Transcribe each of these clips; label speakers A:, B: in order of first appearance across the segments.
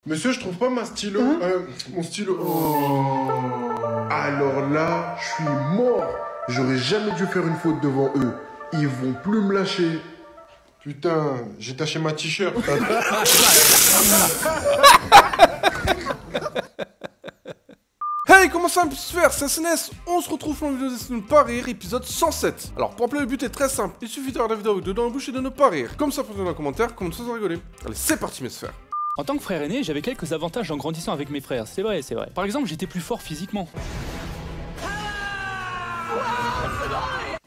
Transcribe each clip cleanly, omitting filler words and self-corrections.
A: Monsieur, je trouve pas ma stylo. Mon stylo. Oh. Alors là, je suis mort. J'aurais jamais dû faire une faute devant eux. Ils vont plus me lâcher. Putain, j'ai taché ma t-shirt.
B: Hey, comment ça peut se faire? C'est SNES. On se retrouve pour une vidéo de ne pas rire, épisode 107. Alors, pour appeler, le but est très simple. Il suffit d'avoir la vidéo avec dedans la bouche et de ne pas rire. Comme ça, posez dans les commentaires, comme ça, sans rigoler. Allez, c'est parti, mes sphères.
C: En tant que frère aîné, j'avais quelques avantages en grandissant avec mes frères, c'est vrai, c'est vrai. Par exemple, j'étais plus fort physiquement.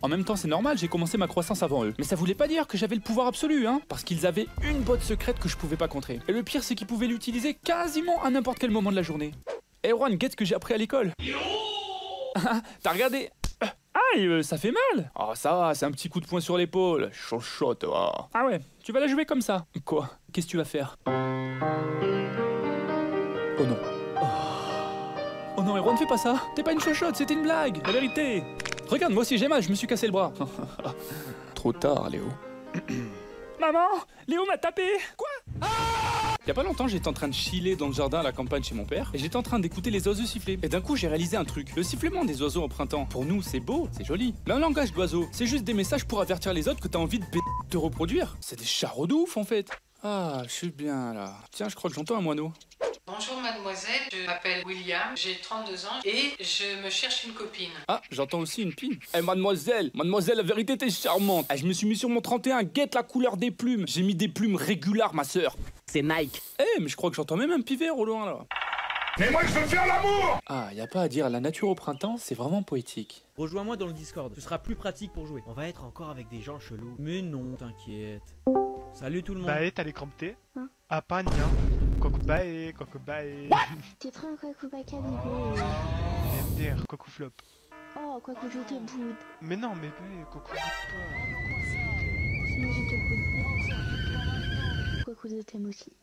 C: En même temps, c'est normal, j'ai commencé ma croissance avant eux. Mais ça voulait pas dire que j'avais le pouvoir absolu, hein. Parce qu'ils avaient une botte secrète que je pouvais pas contrer. Et le pire, c'est qu'ils pouvaient l'utiliser quasiment à n'importe quel moment de la journée. Eh Juan, qu'est-ce que j'ai appris à l'école? T'as regardé? Aïe, ça fait mal. Oh ça va, c'est un petit coup de poing sur l'épaule. Chaud, toi. Ah ouais, tu vas la jouer comme ça. Quoi? Qu'est-ce que tu vas faire? Oh non. Oh non, Erwan, fais pas ça. T'es pas une chochotte, c'était une blague. La vérité. Regarde, moi aussi j'ai mal, je me suis cassé le bras. Trop tard, Léo. Maman, Léo m'a tapé. Quoi? Il y a pas longtemps, j'étais en train de chiller dans le jardin à la campagne chez mon père et j'étais en train d'écouter les oiseaux siffler. Et d'un coup, j'ai réalisé un truc. Le sifflement des oiseaux au printemps, pour nous, c'est beau, c'est joli. Mais un langage d'oiseau, c'est juste des messages pour avertir les autres que t'as envie de te reproduire. C'est des charros de ouf en fait. Ah, je suis bien là. Tiens, je crois que j'entends un moineau.
D: Bonjour mademoiselle, je m'appelle William, j'ai 32 ans et je me cherche une copine.
C: Ah, j'entends aussi une pine. Eh mademoiselle, la vérité t'es charmante. Eh, je me suis mis sur mon 31, guette la couleur des plumes. J'ai mis des plumes régulaires, ma sœur.
E: C'est Nike.
C: Eh, mais je crois que j'entends même un pivert au loin là.
A: Mais moi, je veux faire l'amour.
C: Ah, y a pas à dire, la nature au printemps, c'est vraiment poétique.
E: Rejoins-moi dans le Discord, ce sera plus pratique pour jouer. On va être encore avec des gens chelous. Mais non, t'inquiète. Salut tout le monde.
F: Bae, t'as l'écran T? Apagna. Kokubae, Kokubae.
G: T'es très un Kwakubaka bébé.
F: MDR, Kokuflop.
G: Oh, quoi que je te boude.
F: Mais non, mais Bae, Koku.
G: Sinon je te boude. Quoi que je t'aime aussi.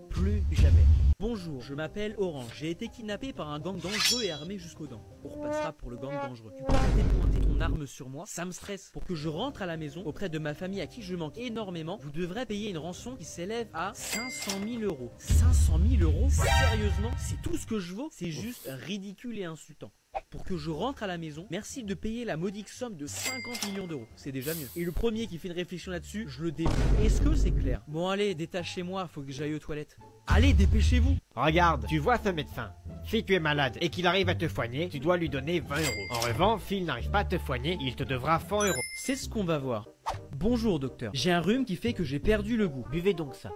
E: Plus jamais. Bonjour, je m'appelle Orange. J'ai été kidnappé par un gang dangereux et armé jusqu'aux dents. On repassera pour le gang dangereux. Tu peux arrêter de pointer ton arme sur moi, ça me stresse. Pour que je rentre à la maison auprès de ma famille à qui je manque énormément, vous devrez payer une rançon qui s'élève à 500 000 euros. 500 000 euros? Sérieusement? C'est tout ce que je vaux? C'est juste ridicule et insultant. Pour que je rentre à la maison, merci de payer la modique somme de 50 millions d'euros. C'est déjà mieux. Et le premier qui fait une réflexion là-dessus, je le débute. Est-ce que c'est clair? Bon allez, détachez-moi, faut que j'aille aux toilettes. Allez, dépêchez-vous.
H: Regarde, tu vois ce médecin. Si tu es malade et qu'il arrive à te soigner, tu dois lui donner 20 euros. En revanche, s'il n'arrive pas à te soigner, il te devra 100 euros.
E: C'est ce qu'on va voir. Bonjour docteur, j'ai un rhume qui fait que j'ai perdu le goût.
H: Buvez donc ça.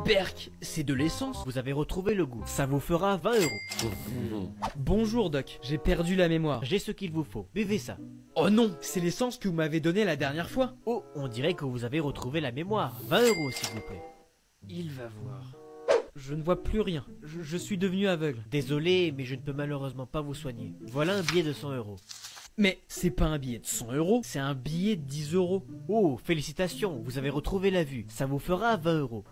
E: Berk, c'est de l'essence?
H: Vous avez retrouvé le goût. Ça vous fera 20 euros.
E: Bonjour doc, j'ai perdu la mémoire.
H: J'ai ce qu'il vous faut. Buvez ça.
E: Oh non, c'est l'essence que vous m'avez donnée la dernière fois.
H: Oh, on dirait que vous avez retrouvé la mémoire. 20 euros s'il vous plaît.
E: Il va voir. Je ne vois plus rien. Je suis devenu aveugle.
H: Désolé, mais je ne peux malheureusement pas vous soigner. Voilà un billet de 100 euros.
E: Mais c'est pas un billet de 100 euros, c'est un billet de 10 euros.
H: Oh, félicitations, vous avez retrouvé la vue. Ça vous fera 20 euros.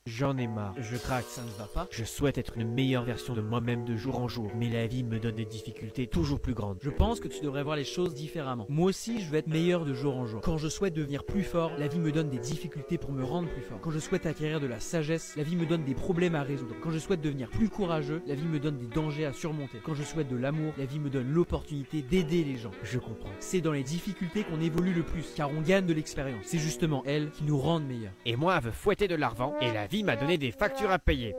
H: J'en ai marre, je craque, ça ne va pas. Je souhaite être une meilleure version de moi-même de jour en jour, mais la vie me donne des difficultés toujours plus grandes.
E: Je pense que tu devrais voir les choses différemment. Moi aussi, je veux être meilleur de jour en jour. Quand je souhaite devenir plus fort, la vie me donne des difficultés pour me rendre plus fort. Quand je souhaite acquérir de la sagesse, la vie me donne des problèmes à résoudre. Quand je souhaite devenir plus courageux, la vie me donne des dangers à surmonter. Quand je souhaite de l'amour, la vie me donne l'opportunité d'aider les gens.
H: Je comprends.
E: C'est dans les difficultés qu'on évolue le plus, car on gagne de l'expérience. C'est justement elles qui nous rendent meilleurs.
H: Et moi, je veux fouetter de l'argent, et la vie m'a donné des factures à payer.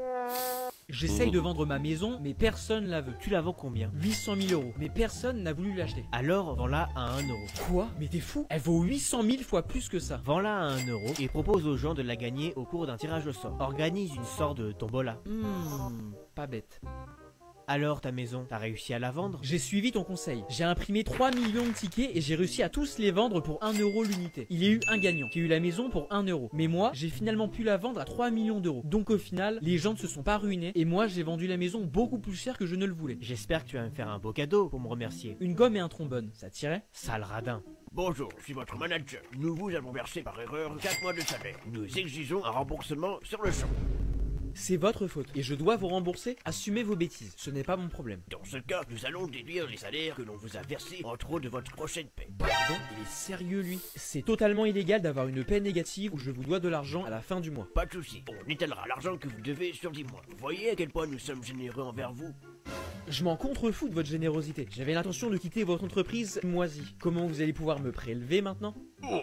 E: J'essaye de vendre ma maison, mais personne la veut.
H: Tu la vends combien?
E: 800 000 euros, mais personne n'a voulu l'acheter.
H: Alors, vends-la à 1 euro.
E: Quoi? Mais t'es fou? Elle vaut 800 000 fois plus que ça.
H: Vends-la à 1 euro et propose aux gens de la gagner au cours d'un tirage au sort. Organise une sorte de tombola.
E: Pas bête.
H: Alors ta maison, t'as réussi à la vendre?
E: J'ai suivi ton conseil. J'ai imprimé 3 millions de tickets et j'ai réussi à tous les vendre pour 1 euro l'unité. Il y a eu un gagnant qui a eu la maison pour 1 euro. Mais moi, j'ai finalement pu la vendre à 3 millions d'euros. Donc au final, les gens ne se sont pas ruinés et moi j'ai vendu la maison beaucoup plus cher que je ne le voulais.
H: J'espère que tu vas me faire un beau cadeau pour me remercier.
E: Une gomme et un trombone, ça tirait?
H: Sale radin.
I: Bonjour, je suis votre manager. Nous vous avons versé par erreur 4 mois de salaire. Nous exigeons un remboursement sur le champ.
E: C'est votre faute. Et je dois vous rembourser. Assumez vos bêtises. Ce n'est pas mon problème.
I: Dans ce cas, nous allons déduire les salaires que l'on vous a versés en trop de votre prochaine paie.
E: Pardon, il est sérieux lui. C'est totalement illégal d'avoir une paie négative où je vous dois de l'argent à la fin du mois.
I: Pas de soucis, on étalera l'argent que vous devez sur 10 mois. Vous voyez à quel point nous sommes généreux envers vous?
E: Je m'en contrefous de votre générosité. J'avais l'intention de quitter votre entreprise moisie. Comment vous allez pouvoir me prélever maintenant? Alors?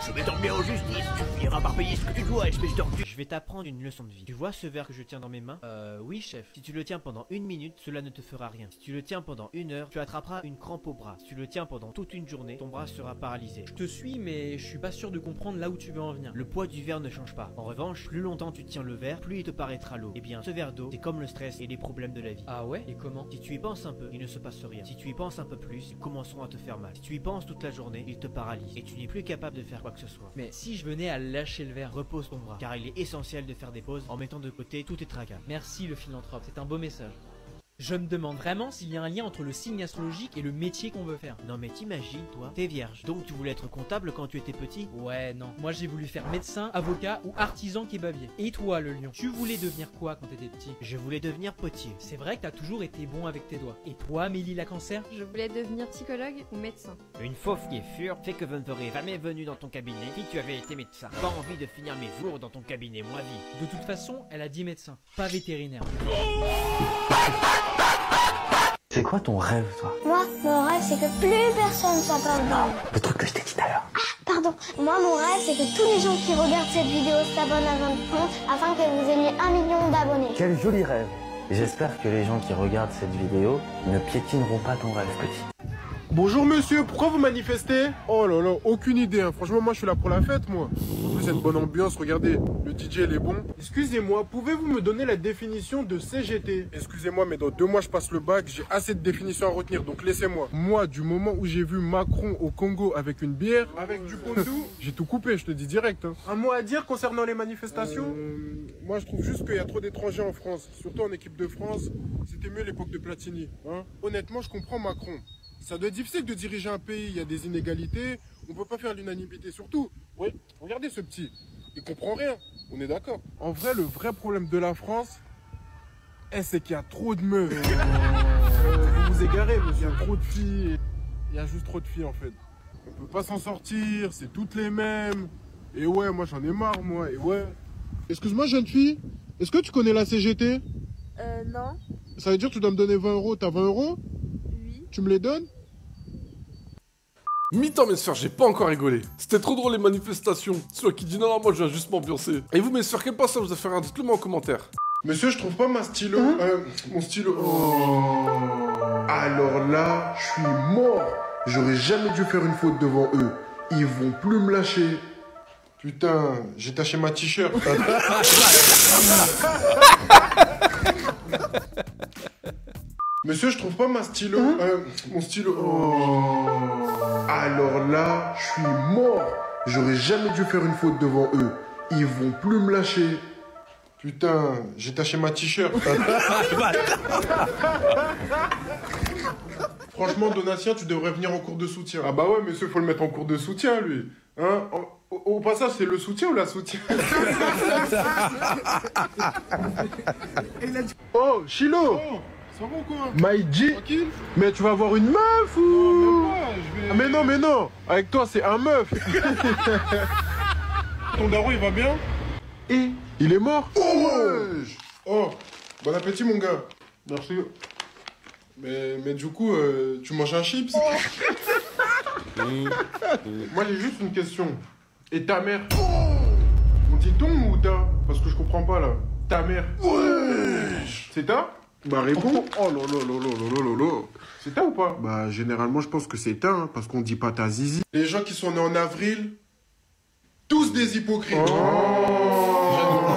I: Je vais t'emmener en justice, tu finiras par payer ce que tu dois, espèce d'ordure.
H: Je vais t'apprendre une leçon de vie. Tu vois ce verre que je tiens dans mes mains? Oui, chef. Si tu le tiens pendant 1 minute, cela ne te fera rien. Si tu le tiens pendant 1 heure, tu attraperas une crampe au bras. Si tu le tiens pendant toute une journée, ton bras sera paralysé.
E: Je te suis, mais je suis pas sûr de comprendre là où tu veux en venir.
H: Le poids du verre ne change pas. En revanche, plus longtemps tu tiens le verre, plus il te paraîtra lourd. Eh bien, ce verre d'eau, c'est comme le stress et les problèmes de la vie.
E: Ah ouais? Et comment?
H: Si tu y penses un peu, il ne se passe rien. Si tu y penses un peu plus, ils commenceront à te faire mal. Si tu y penses toute la journée, ils te paralysent. Et tu n'es plus capable de faire quoi que ce soit.
E: Mais si je venais à lâcher le verre,
H: repose ton bras, car il est essentiel de faire des pauses en mettant de côté tous tes tracas.
E: Merci le philanthrope, c'est un beau message. Je me demande vraiment s'il y a un lien entre le signe astrologique et le métier qu'on veut faire.
H: Non mais t'imagines, toi, t'es vierge, donc tu voulais être comptable quand tu étais petit?
E: Ouais, non. Moi j'ai voulu faire médecin, avocat ou artisan kebabier. Et toi, le lion, tu voulais devenir quoi quand t'étais petit?
H: Je voulais devenir potier.
E: C'est vrai que t'as toujours été bon avec tes doigts. Et toi, Mélie la cancer?
J: Je voulais devenir psychologue ou médecin.
H: Une fausse qui est sûre fait que je ne serais jamais venu dans ton cabinet si tu avais été médecin. Pas envie de finir mes jours dans ton cabinet moisi.
E: De toute façon, elle a dit médecin, pas vétérinaire.
K: C'est quoi ton rêve, toi?
G: Moi, mon rêve, c'est que plus personne soit pas dedans.
K: Le truc que je t'ai dit tout à l'heure.
G: Pardon. Moi, mon rêve, c'est que tous les gens qui regardent cette vidéo s'abonnent à votre compte afin que vous ayez 1 million d'abonnés.
K: Quel joli rêve. J'espère que les gens qui regardent cette vidéo ne piétineront pas ton rêve, petit.
A: Bonjour monsieur, pourquoi vous manifestez? Oh là là, aucune idée, hein. Franchement moi je suis là pour la fête moi. En plus cette bonne ambiance, regardez, le DJ il est bon. Excusez-moi, pouvez-vous me donner la définition de CGT? Excusez-moi mais dans 2 mois je passe le bac, j'ai assez de définitions à retenir donc laissez-moi. Moi du moment où j'ai vu Macron au Congo avec une bière, avec du pondou, j'ai tout coupé, je te dis direct. Hein. Un mot à dire concernant les manifestations? Moi je trouve juste qu'il y a trop d'étrangers en France, surtout en équipe de France, c'était mieux l'époque de Platini. Hein. Honnêtement je comprends Macron. Ça doit être difficile de diriger un pays, il y a des inégalités, on peut pas faire l'unanimité surtout. Oui, regardez ce petit, il comprend rien, on est d'accord. En vrai, le vrai problème de la France, c'est qu'il y a trop de meufs. Vous vous égarez, mais il y a trop de filles, il y a juste trop de filles en fait. On peut pas s'en sortir, c'est toutes les mêmes. Et ouais, moi j'en ai marre moi, et ouais. Excuse-moi jeune fille, est-ce que tu connais la CGT?
J: Non.
A: Ça veut dire que tu dois me donner 20 €, t'as 20 €? Tu me les donnes?
B: Mi-temps mes sphères, j'ai pas encore rigolé. C'était trop drôle les manifestations. Celui qui dit non, moi je viens juste m'ambiancer. Et vous mes sphères, quel passage vous a fait? Dites-le moi en commentaire.
A: Monsieur, je trouve pas ma stylo. Mon stylo. Oh. Alors là, je suis mort. J'aurais jamais dû faire une faute devant eux. Ils vont plus me lâcher. Putain, j'ai taché ma t-shirt. Monsieur, je trouve pas ma stylo. Mon stylo. Oh. Alors là, je suis mort. J'aurais jamais dû faire une faute devant eux. Ils vont plus me lâcher. Putain, j'ai taché ma t-shirt. Franchement, Donatien, tu devrais venir en cours de soutien. Ah bah ouais, monsieur, faut le mettre en cours de soutien, lui. Hein? Au passage, c'est le soutien ou la soutien? Oh, Chilo! Ça va ou quoi? Maïji? Tranquille? Mais tu vas avoir une meuf ou? Non, même pas, je vais... Ah mais non, avec toi c'est un meuf. Ton daron il va bien? Et il est mort? Oh, bon appétit mon gars. Merci. Mais du coup, tu manges un chips? Moi j'ai juste une question. Et ta mère? On dit ton ou ta? Parce que je comprends pas là. Ta mère? C'est ta? Bah réponds. Oh là là là là là là. C'est ta ou pas? Bah généralement je pense que c'est ta, hein, parce qu'on dit pas ta zizi. Les gens qui sont nés en avril, tous des hypocrites.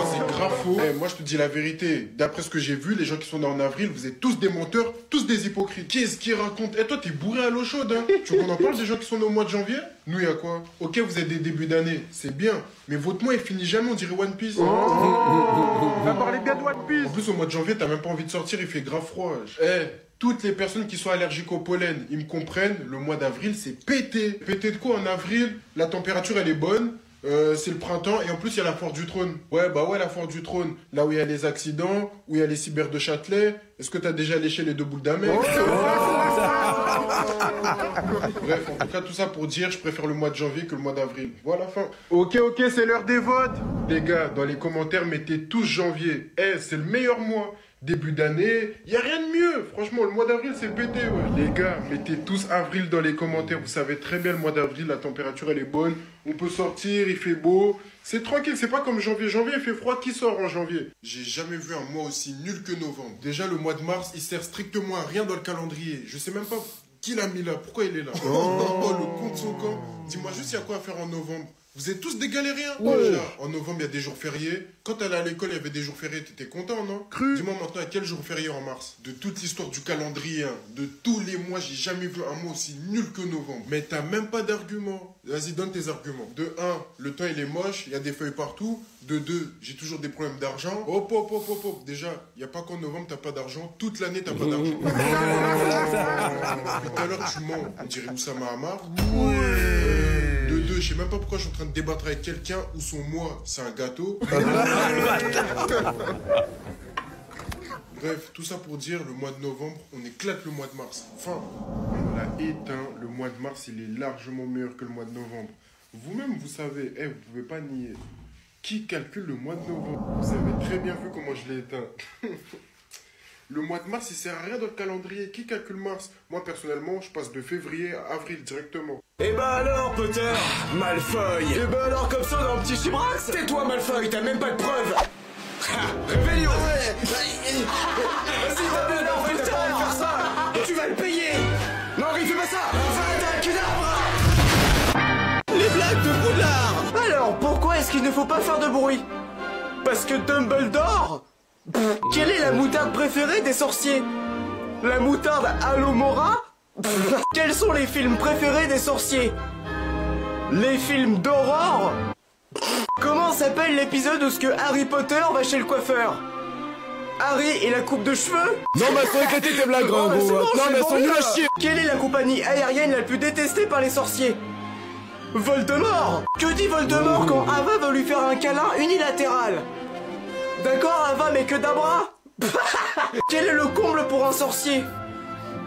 A: C'est grave faux. Moi je te dis la vérité, d'après ce que j'ai vu, les gens qui sont nés en avril, vous êtes tous des menteurs, tous des hypocrites. Qu'est-ce qu'ils racontent? toi t'es bourré à l'eau chaude, hein. Tu veux qu'on en parle des gens qui sont nés au mois de janvier? Nous y'a quoi? Ok, vous êtes des débuts d'année, c'est bien, mais votre mois il finit jamais, on dirait One Piece. On va parler bien de One Piece. En plus au mois de janvier t'as même pas envie de sortir, il fait grave froid. Toutes les personnes qui sont allergiques au pollen, ils me comprennent, le mois d'avril c'est pété. Pété de quoi en avril? La température elle est bonne, C'est le printemps et en plus il y a la foire du trône. Ouais, bah ouais, la foire du trône. Là où il y a les accidents, où il y a les cyber de Châtelet. Est-ce que t'as déjà léché les 2 boules d'un mec? Bref, en tout cas, tout ça pour dire, je préfère le mois de janvier que le mois d'avril. Voilà, fin. Ok, c'est l'heure des votes. Les gars, dans les commentaires, mettez tous janvier. C'est le meilleur mois. Début d'année, y a rien de mieux. Franchement, le mois d'avril, c'est pété, ouais. Les gars, mettez tous avril dans les commentaires. Vous savez très bien, le mois d'avril, la température, elle est bonne. On peut sortir, il fait beau. C'est tranquille, c'est pas comme janvier. Janvier, il fait froid. Qui sort en janvier? J'ai jamais vu un mois aussi nul que novembre. Déjà, le mois de mars, il sert strictement à rien dans le calendrier. Je sais même pas qui l'a mis là. Pourquoi il est là? Oh, le compte son camp. Dis-moi juste, il y a quoi à faire en novembre? Vous êtes tous des galériens. Déjà, en novembre, il y a des jours fériés. Quand t'allais à l'école, il y avait des jours fériés. T'étais content, non? Dis-moi maintenant, il y a quel jour férié en mars? De toute l'histoire du calendrier, hein, de tous les mois, j'ai jamais vu un mois aussi nul que novembre. Mais t'as même pas d'argument. Vas-y, donne tes arguments. De 1, le temps, il est moche. Il y a des feuilles partout. De 2, j'ai toujours des problèmes d'argent. Hop. Déjà, il n'y a pas qu'en novembre, t'as pas d'argent. Toute l'année, t'as pas d'argent. Tout à l'heure, tu mens. On dirait Oussama Hamar. De 2, je sais même pas pourquoi je suis en train de débattre avec quelqu'un où son mois, c'est un gâteau. Bref, tout ça pour dire, le mois de novembre, on éclate le mois de mars. Enfin, on l'a éteint. Le mois de mars, il est largement meilleur que le mois de novembre. Vous-même, vous savez, vous pouvez pas nier. Qui calcule le mois de novembre? Vous avez très bien vu comment je l'ai éteint. Le mois de mars, il sert à rien dans le calendrier. Qui calcule mars? Moi, personnellement, je passe de février à avril directement.
L: Et bah alors, Potter, Malfoy. Et bah alors, comme ça, dans un petit chibrax. Tais-toi, Malfoy, t'as même pas de preuves. Réveillon. Vas-y, Malfoy, t'as pas envie de faire ça. Tu vas le payer. Non, il fait pas ça.
H: Les blagues de Poudlard. Alors, pourquoi est-ce qu'il ne faut pas faire de bruit? Parce que Dumbledore. Quelle est la moutarde préférée des sorciers? La moutarde Alomora? Quels sont les films préférés des sorciers? Les films d'horreur? Comment s'appelle l'épisode où ce que Harry Potter va chez le coiffeur? Harry et la coupe de cheveux?
L: Non, mais faut éclater tes blagues, gros. Non, mais elles sont nulles à chier.
H: Quelle est la compagnie aérienne la plus détestée par les sorciers? Voldemort. Que dit Voldemort quand Ava veut lui faire un câlin unilatéral? D'accord, Ava, mais que d'un bras. Quel est le comble pour un sorcier?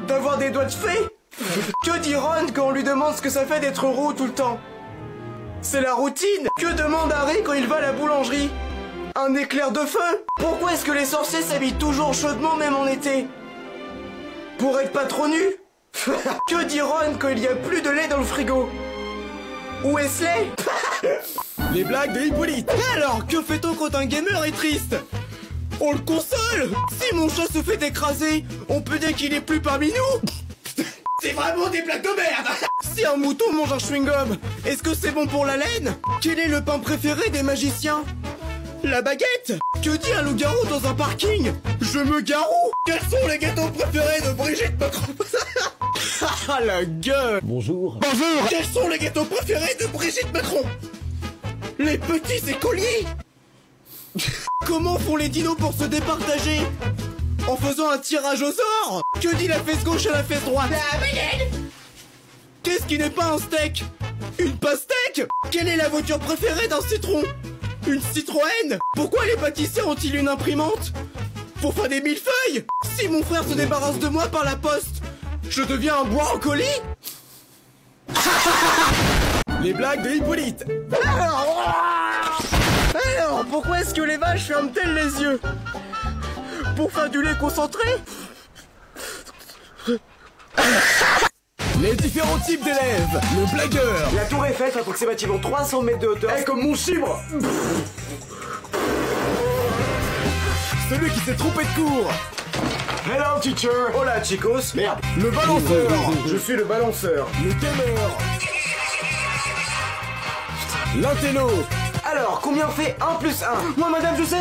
H: D'avoir des doigts de fée? Que dit Ron quand on lui demande ce que ça fait d'être roux tout le temps? C'est la routine. Que demande Harry quand il va à la boulangerie? Un éclair de feu? Pourquoi est-ce que les sorciers s'habillent toujours chaudement même en été? Pour être pas trop nus? Que dit Ron quand il y a plus de lait dans le frigo? Wesley?
L: Les blagues de Hippolyte.
H: Alors, que fait-on quand un gamer est triste? On le console. Si mon chat se fait écraser, on peut dire qu'il est plus parmi nous.
L: C'est vraiment des blagues de merde.
H: Si un mouton mange un chewing-gum, est-ce que c'est bon pour la laine? Quel est le pain préféré des magiciens? La baguette. Que dit un loup-garou dans un parking? Je me garou. Quels sont les gâteaux préférés de Brigitte Macron? Ah la gueule.
L: Bonjour.
H: Quels sont les gâteaux préférés de Brigitte Macron? Les petits écoliers. Comment font les dinos pour se départager? En faisant un tirage au sort. Que dit la fesse gauche à la fesse droite? La banane. Qu'est-ce qui n'est pas un steak? Une pastèque. Quelle est la voiture préférée d'un citron? Une Citroën. Pourquoi les pâtissiers ont-ils une imprimante? Pour faire des millefeuilles. Si mon frère se débarrasse de moi par la poste, je deviens un bois en colis.
L: Les blagues de Hippolyte.
H: Alors, pourquoi est-ce que les vaches ferment-elles les yeux? Pour faire du lait concentré?
L: Les différents types d'élèves. Le blagueur.
H: La tour Eiffel fait approximativement 300 mètres de hauteur.
L: Comme mon chibre. Celui qui s'est trompé de cours.
H: Hello teacher. Hola chicos. Merde.
L: Le balanceur.
H: Je suis le balanceur.
L: Le ténor. L'intello.
H: Alors, combien fait 1 plus 1? Moi madame, je sais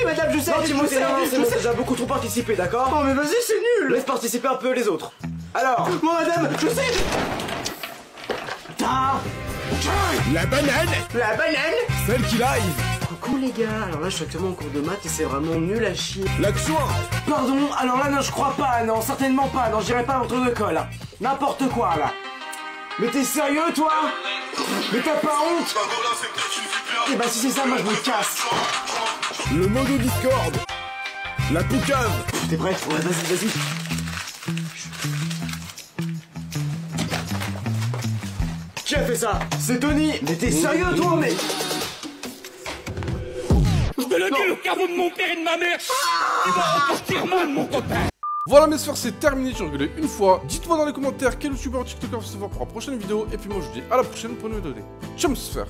H: madame, je sais. Non, dis-moi c'est bon, déjà beaucoup trop participé, d'accord? Oh mais vas-y, c'est nul. Laisse participer un peu les autres. Alors, moi madame, je sais.
L: La banane.
H: La banane.
L: Celle qui live.
H: Coucou les gars, alors là je suis actuellement en cours de maths et c'est vraiment nul à chier.
L: L'accent.
H: Pardon, alors là non je crois pas, non, certainement pas, non j'irai pas entre deux cols là. N'importe quoi là. Mais t'es sérieux toi? Mais t'as pas honte? Ok, bah si c'est ça, moi je me casse.
L: Le modo Discord. La poucave.
H: T'es prêt? Ouais, vas-y. Qui a fait ça? C'est Tony. Mais t'es sérieux toi, mec?
C: Je te le dis, le caveau de mon père et de ma mère. Tu vas repartir mal, mon copain.
B: Voilà mes sphères, c'est terminé, j'ai rigolé une fois. Dites-moi dans les commentaires quel youtubeur TikToker vous voir pour la prochaine vidéo. Et puis moi je vous dis à la prochaine pour une vidéo. Ciao mes sphères.